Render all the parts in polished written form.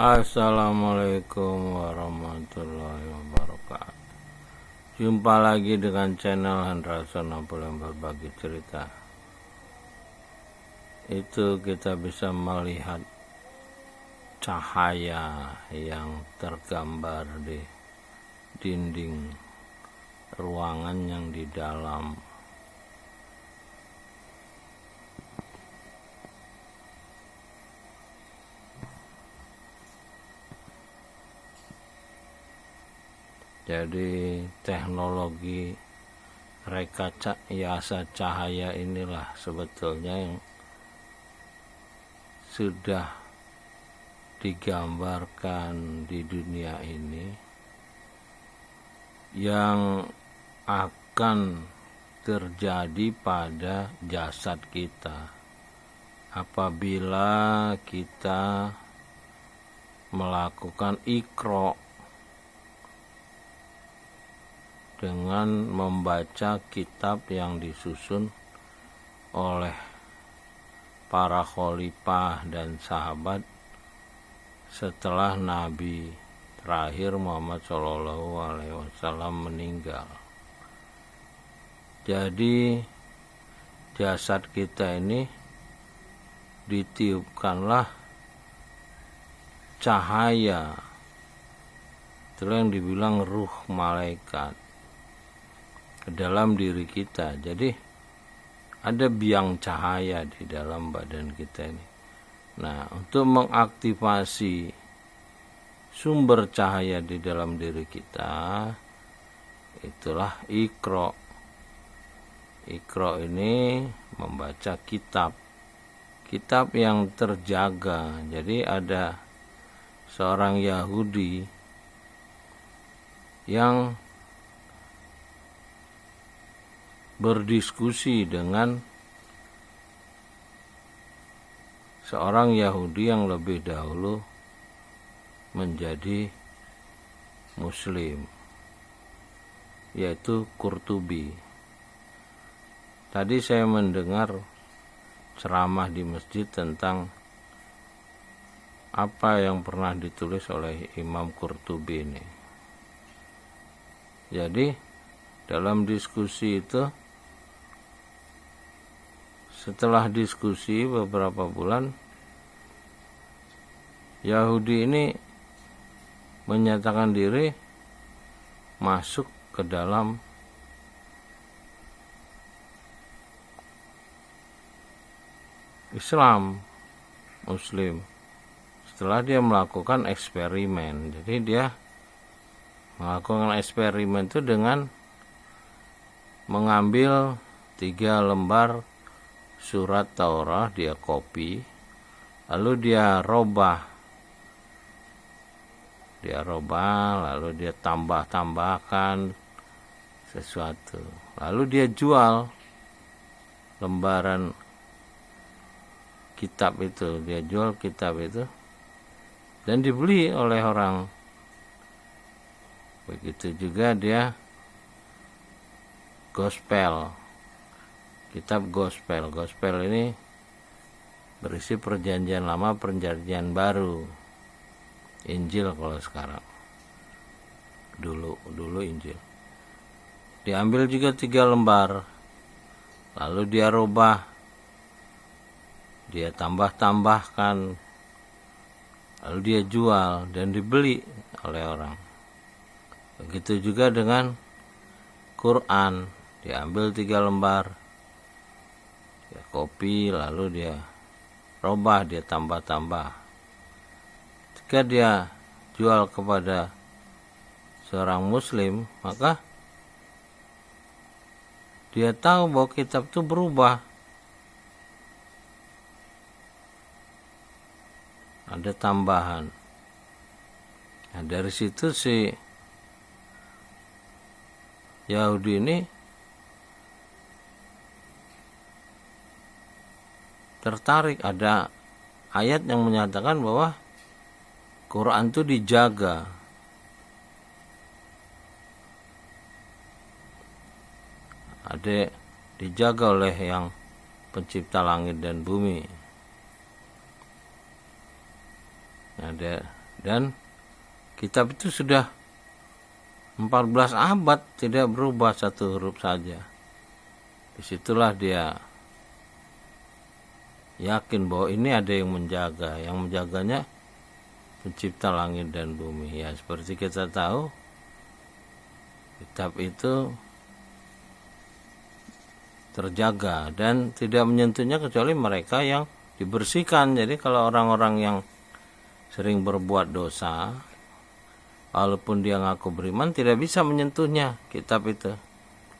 Assalamualaikum warahmatullahi wabarakatuh. Jumpa lagi dengan channel Hendrason Nampul yang berbagi cerita. Itu kita bisa melihat cahaya yang tergambar di dinding ruangan yang di dalam. Jadi teknologi rekayasa cahaya inilah sebetulnya yang sudah digambarkan di dunia ini, yang akan terjadi pada jasad kita apabila kita melakukan iqra dengan membaca kitab yang disusun oleh para khalifah dan sahabat setelah Nabi terakhir Muhammad SAW meninggal. Jadi jasad kita ini ditiupkanlah cahaya, itulah yang dibilang ruh malaikat ke dalam diri kita. Jadi ada biang cahaya di dalam badan kita ini. Nah, untuk mengaktifasi sumber cahaya di dalam diri kita, itulah iqra. Iqra ini membaca kitab yang terjaga. Jadi ada seorang Yahudi yang berdiskusi dengan seorang Yahudi yang lebih dahulu menjadi Muslim, yaitu Qurtubi. Tadi saya mendengar ceramah di masjid tentang apa yang pernah ditulis oleh Imam Qurtubi ini. Jadi dalam diskusi itu, setelah diskusi beberapa bulan, Yahudi ini menyatakan diri masuk ke dalam Islam, Muslim, setelah dia melakukan eksperimen. Jadi dia melakukan eksperimen itu dengan mengambil 3 lembar surat Taurat, dia copy, lalu dia robah, lalu dia tambahkan sesuatu, lalu dia jual lembaran kitab itu, dan dibeli oleh orang. Begitu juga dia kitab gospel ini berisi perjanjian lama, perjanjian baru, Injil kalau sekarang, dulu Injil. Diambil juga 3 lembar, lalu dia robah, dia tambahkan, lalu dia jual dan dibeli oleh orang. Begitu juga dengan Quran, diambil 3 lembar, dia copy, lalu dia robah, dia tambah. Ketika dia jual kepada seorang Muslim, maka dia tahu bahwa kitab itu berubah. Ada tambahan. Nah, dari situ si Yahudi ini tertarik. Ada ayat yang menyatakan bahwa Quran itu dijaga. Ada dijaga oleh yang pencipta langit dan bumi. Ada Dan kitab itu sudah 14 abad tidak berubah satu huruf saja. Disitulah dia yakin bahwa ini ada yang menjaga. Yang menjaganya pencipta langit dan bumi. Ya, seperti kita tahu, kitab itu terjaga dan tidak menyentuhnya kecuali mereka yang dibersihkan. Jadi kalau orang-orang yang sering berbuat dosa, walaupun dia ngaku beriman, tidak bisa menyentuhnya kitab itu.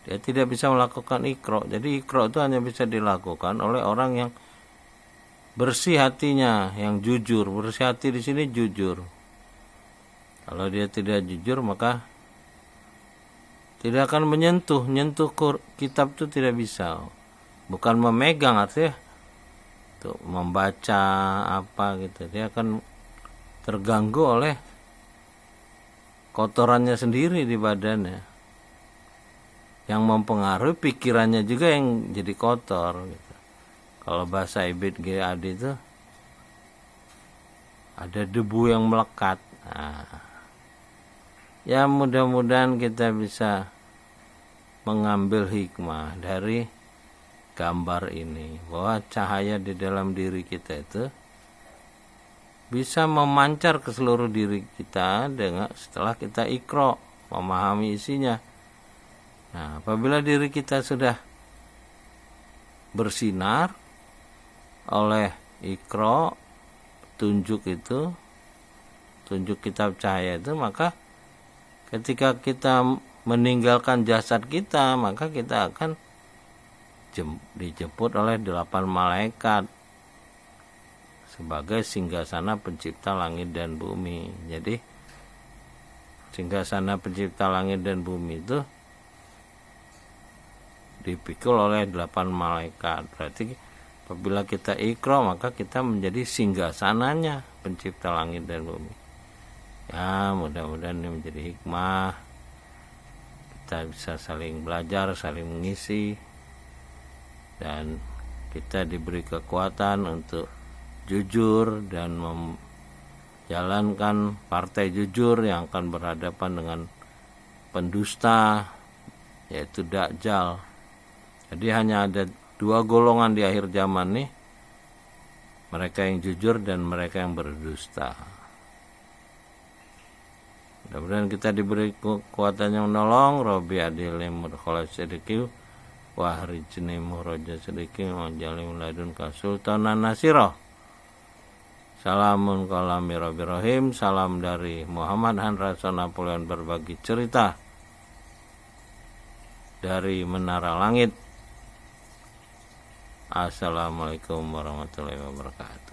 Dia tidak bisa melakukan iqra. Jadi iqra itu hanya bisa dilakukan oleh orang yang bersih hatinya, yang jujur. Bersih hati di sini jujur. Kalau dia tidak jujur, maka tidak akan menyentuh kitab itu tidak bisa. Bukan memegang, artinya untuk membaca apa gitu. Dia akan terganggu oleh kotorannya sendiri di badannya, yang mempengaruhi pikirannya juga yang jadi kotor gitu. Kalau bahasa Ibid GAD itu ada debu yang melekat. Ya, mudah-mudahan kita bisa mengambil hikmah dari gambar ini, bahwa cahaya di dalam diri kita itu bisa memancar ke seluruh diri kita setelah kita iqra, memahami isinya. Nah, apabila diri kita sudah bersinar oleh iqra, tunjuk kitab cahaya itu, maka ketika kita meninggalkan jasad kita, maka kita akan dijemput oleh 8 malaikat sebagai singgasana pencipta langit dan bumi. Jadi singgasana pencipta langit dan bumi itu dipikul oleh 8 malaikat. Berarti apabila kita iqra, maka kita menjadi singgasananya pencipta langit dan bumi. Ya, mudah-mudahan ini menjadi hikmah. Kita bisa saling belajar, saling mengisi, dan kita diberi kekuatan untuk jujur dan menjalankan partai jujur yang akan berhadapan dengan pendusta, yaitu Dajjal. Jadi hanya ada 2 golongan di akhir zaman nih, mereka yang jujur dan mereka yang berdusta. Mudah-mudahan kita diberi kekuatan yang menolong. Robi adilni mudkhala sidqi wa ahrijni mukhraja sidqi wa jalni ladun ka sultanan nasira. Salamun kalami Rabbi Rahim. Salam dari Muhammad Handrason Napoleon, berbagi cerita dari Menara Langit. Assalamualaikum warahmatullahi wabarakatuh.